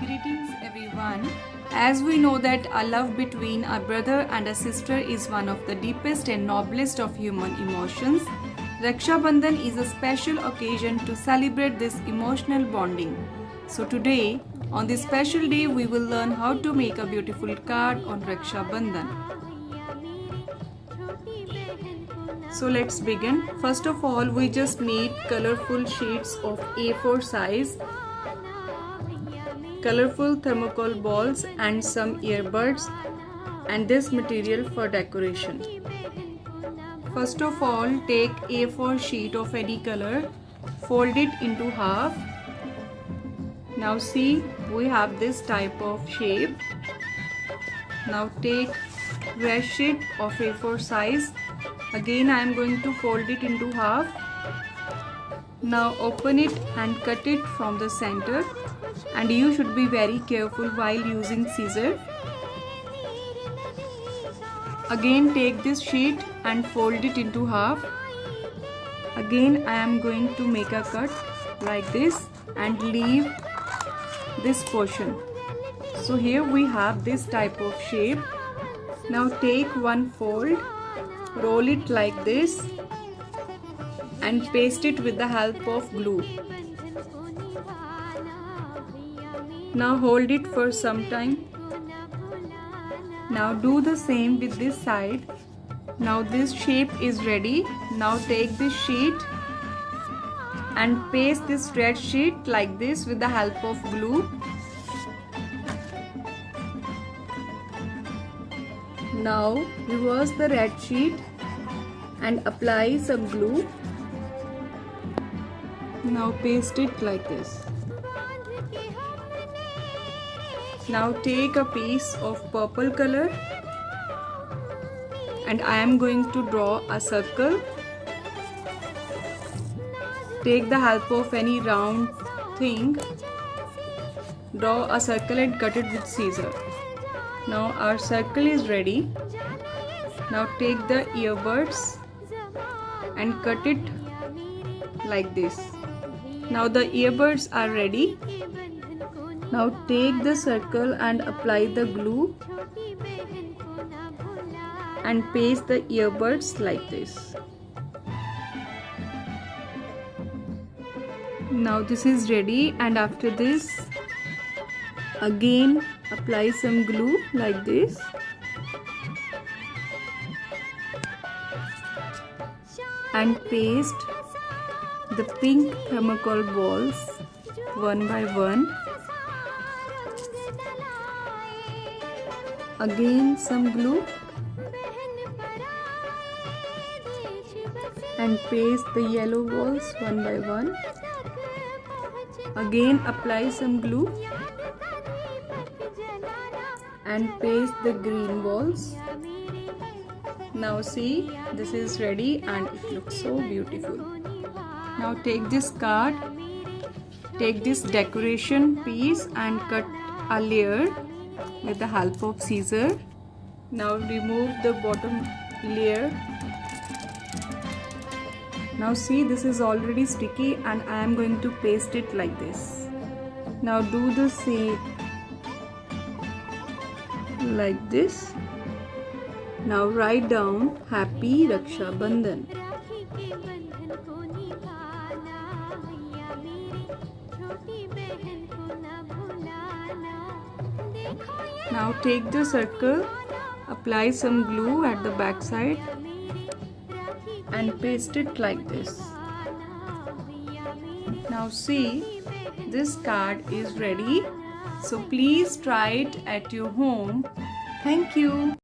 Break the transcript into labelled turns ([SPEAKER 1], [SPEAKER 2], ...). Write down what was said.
[SPEAKER 1] Greetings everyone. As we know that a love between a brother and a sister is one of the deepest and noblest of human emotions, Raksha Bandhan is a special occasion to celebrate this emotional bonding. So today, on this special day, we will learn how to make a beautiful card on Raksha Bandhan. So let's begin. First of all, we just need colorful sheets of A4 size, colorful thermocol balls and some earbuds, and this material for decoration. First of all, take A4 sheet of any color, fold it into half. Now see, we have this type of shape. Now take red sheet of A4 size. Again I am going to fold it into half. Now open it and cut it from the center, and you should be very careful while using scissors. Again take this sheet and fold it into half. Again I am going to make a cut like this and leave this portion. So here we have this type of shape. Now take one fold, roll it like this and paste it with the help of glue. Now hold it for some time. Now do the same with this side. Now this shape is ready. Now take this sheet and paste this red sheet like this with the help of glue. Now reverse the red sheet and apply some glue. Now paste it like this. Now take a piece of purple color and I am going to draw a circle. Take the help of any round thing, draw a circle and cut it with scissors. Now our circle is ready. Now take the earbuds and cut it like this. Now the earbuds are ready. Now take the circle and apply the glue and paste the earbuds like this. Now this is ready, and after this again apply some glue like this. And paste the pink thermocol balls one by one. Again some glue and paste the yellow balls one by one. Again apply some glue and paste the green balls. Now see, this is ready and it looks so beautiful. Now take this card, take this decoration piece and cut a layer with the help of scissors. Now remove the bottom layer. Now see, this is already sticky and I am going to paste it like this. Now do the same like this. Now write down Happy Raksha Bandhan. Now take the circle, apply some glue at the back side and paste it like this. Now see, this card is ready. So please try it at your home. Thank you.